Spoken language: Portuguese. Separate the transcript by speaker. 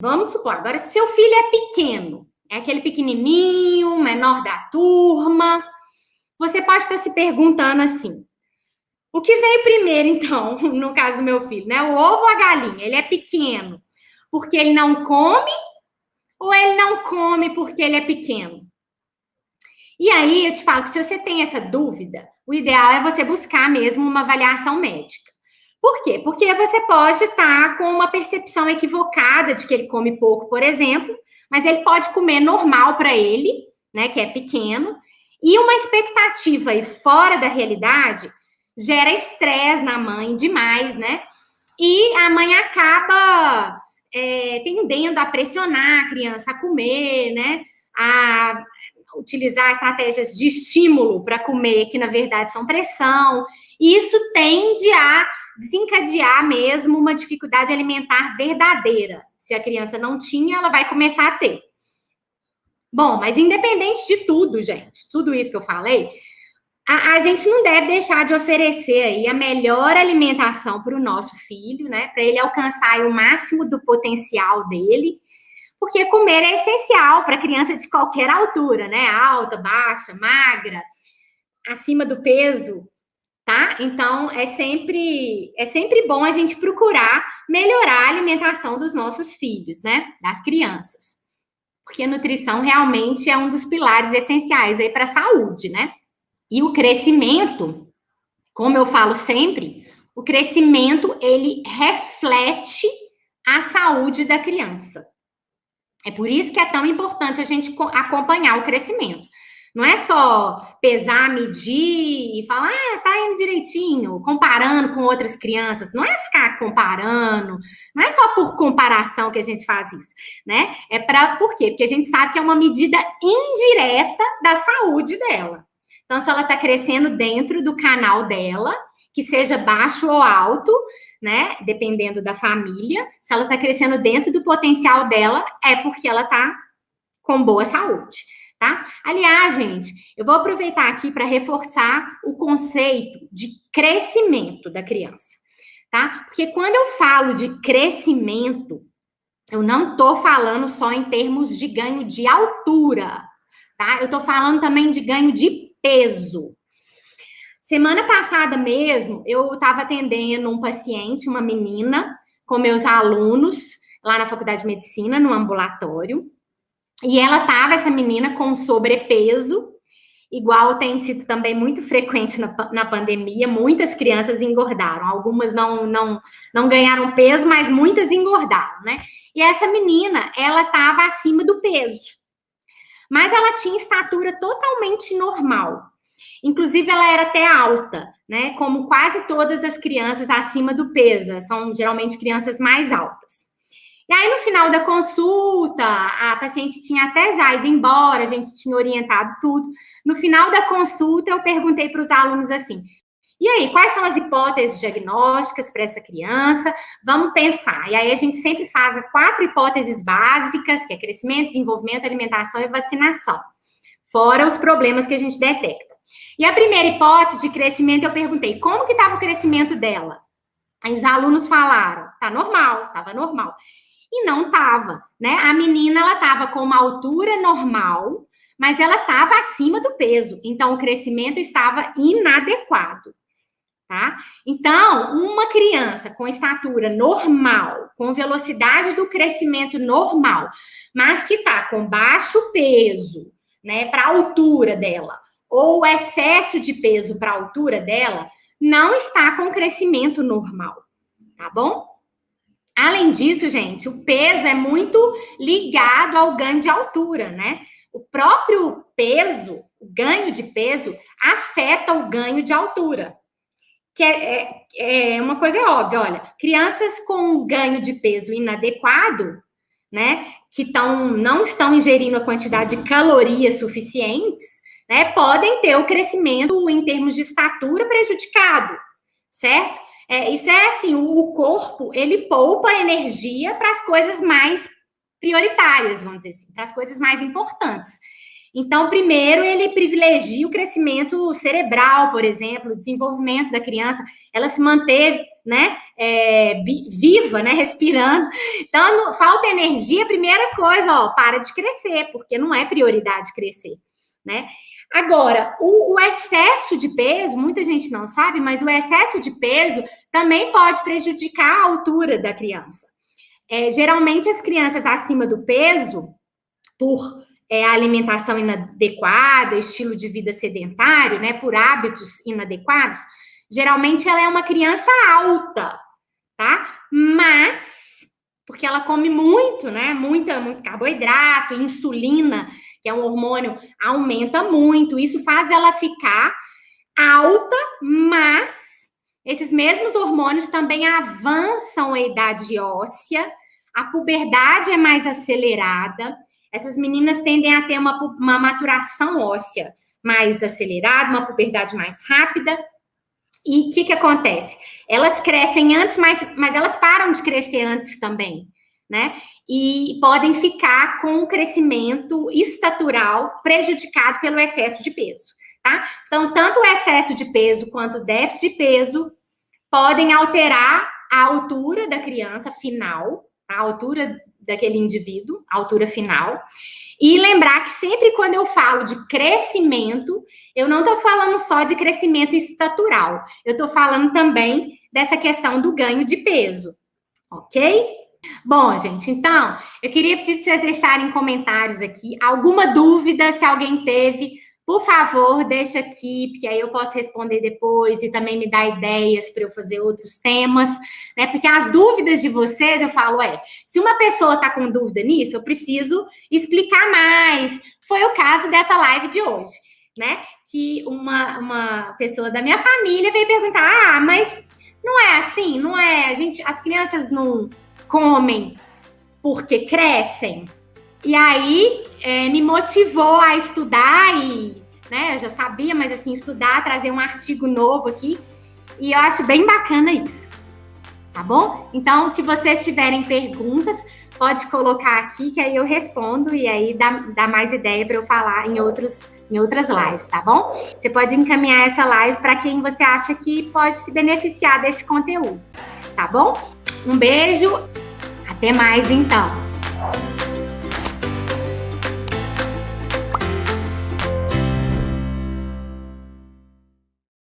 Speaker 1: Vamos supor, agora, se seu filho é pequeno, é aquele pequenininho, menor da turma, você pode estar se perguntando assim, o que veio primeiro, então, no caso do meu filho, né? O ovo ou a galinha? Ele é pequeno porque ele não come ou ele não come porque ele é pequeno? E aí, eu te falo que se você tem essa dúvida, o ideal é você buscar mesmo uma avaliação médica. Por quê? Porque você pode estar com uma percepção equivocada de que ele come pouco, por exemplo, mas ele pode comer normal para ele, né, que é pequeno, e uma expectativa aí fora da realidade gera estresse na mãe demais, né? E a mãe acaba tendendo a pressionar a criança a comer, né? A utilizar estratégias de estímulo para comer, que na verdade são pressão. E isso tende a desencadear mesmo uma dificuldade alimentar verdadeira. Se a criança não tinha, ela vai começar a ter. Bom, mas independente de tudo, gente, tudo isso que eu falei, a gente não deve deixar de oferecer aí a melhor alimentação para o nosso filho, né? Para ele alcançar o máximo do potencial dele, porque comer é essencial para criança de qualquer altura, né? Alta, baixa, magra, acima do peso, tá? Então é sempre bom a gente procurar melhorar a alimentação dos nossos filhos, né? Das crianças. Porque a nutrição realmente é um dos pilares essenciais aí para a saúde, né? E o crescimento, como eu falo sempre, o crescimento, ele reflete a saúde da criança. É por isso que é tão importante a gente acompanhar o crescimento. Não é só pesar, medir e falar, tá indo direitinho, comparando com outras crianças. Não é ficar comparando, não é só por comparação que a gente faz isso, né? Por quê? Porque a gente sabe que é uma medida indireta da saúde dela. Então, se ela está crescendo dentro do canal dela, que seja baixo ou alto, né? Dependendo da família, se ela está crescendo dentro do potencial dela, é porque ela está com boa saúde, tá? Aliás, gente, eu vou aproveitar aqui para reforçar o conceito de crescimento da criança, tá? Porque quando eu falo de crescimento, eu não estou falando só em termos de ganho de altura, tá? Eu estou falando também de ganho de peso. Semana passada mesmo, eu estava atendendo um paciente, uma menina, com meus alunos, lá na Faculdade de Medicina, no ambulatório, e ela estava, essa menina, com sobrepeso, igual tem sido também muito frequente na pandemia, muitas crianças engordaram, algumas não ganharam peso, mas muitas engordaram, né? E essa menina, ela estava acima do peso, mas ela tinha estatura totalmente normal. Inclusive, ela era até alta, né? Como quase todas as crianças acima do peso, são geralmente crianças mais altas. E aí, no final da consulta, a paciente tinha até já ido embora, a gente tinha orientado tudo. No final da consulta, eu perguntei para os alunos assim: e aí, quais são as hipóteses diagnósticas para essa criança? Vamos pensar. E aí, a gente sempre faz 4 hipóteses básicas, que é crescimento, desenvolvimento, alimentação e vacinação. Fora os problemas que a gente detecta. E a primeira hipótese de crescimento, eu perguntei, como que estava o crescimento dela? Aí os alunos falaram, tá normal, estava normal. E não estava, né? A menina, ela estava com uma altura normal, mas ela estava acima do peso. Então, o crescimento estava inadequado, tá? Então, uma criança com estatura normal, com velocidade do crescimento normal, mas que está com baixo peso, né, para a altura dela, ou excesso de peso para a altura dela, não está com crescimento normal, tá bom? Além disso, gente, o peso é muito ligado ao ganho de altura, né? O próprio peso, o ganho de peso, afeta o ganho de altura. Que é uma coisa óbvia, olha, crianças com ganho de peso inadequado, né, que não estão ingerindo a quantidade de calorias suficientes, né, podem ter o crescimento em termos de estatura prejudicado, certo? Isso é assim, o corpo, ele poupa energia para as coisas mais prioritárias, vamos dizer assim, para as coisas mais importantes. Então, primeiro, ele privilegia o crescimento cerebral, por exemplo, o desenvolvimento da criança, ela se manter né, viva, né, respirando. Então, falta energia, primeira coisa, ó, para de crescer, porque não é prioridade crescer, né? Agora, o excesso de peso, muita gente não sabe, mas o excesso de peso também pode prejudicar a altura da criança. Geralmente, as crianças acima do peso, por alimentação inadequada, estilo de vida sedentário, né, por hábitos inadequados, geralmente ela é uma criança alta, tá? Mas, porque ela come muito, né, muito carboidrato, insulina, que é um hormônio, aumenta muito, isso faz ela ficar alta, mas esses mesmos hormônios também avançam a idade óssea, a puberdade é mais acelerada, essas meninas tendem a ter uma maturação óssea mais acelerada, uma puberdade mais rápida. E o que acontece? Elas crescem antes, mas elas param de crescer antes também, né? E podem ficar com o crescimento estatural prejudicado pelo excesso de peso, tá? Então, tanto o excesso de peso quanto o déficit de peso podem alterar a altura da criança final, a altura daquele indivíduo, a altura final. E lembrar que sempre quando eu falo de crescimento, eu não estou falando só de crescimento estatural, eu estou falando também dessa questão do ganho de peso, ok? Bom, gente, então, eu queria pedir para vocês deixarem comentários aqui, alguma dúvida, se alguém teve, por favor, deixa aqui, porque aí eu posso responder depois e também me dar ideias para eu fazer outros temas, né? Porque as dúvidas de vocês, eu falo, se uma pessoa está com dúvida nisso, eu preciso explicar mais. Foi o caso dessa live de hoje, né? Que uma pessoa da minha família veio perguntar, mas não é assim? Não é? As crianças não comem porque crescem? E aí, me motivou a estudar e, né, eu já sabia, mas assim, estudar, trazer um artigo novo aqui, e eu acho bem bacana isso, tá bom? Então, se vocês tiverem perguntas, pode colocar aqui, que aí eu respondo, e aí dá mais ideia para eu falar em outras lives, tá bom? Você pode encaminhar essa live para quem você acha que pode se beneficiar desse conteúdo, tá bom? Um beijo, até mais então!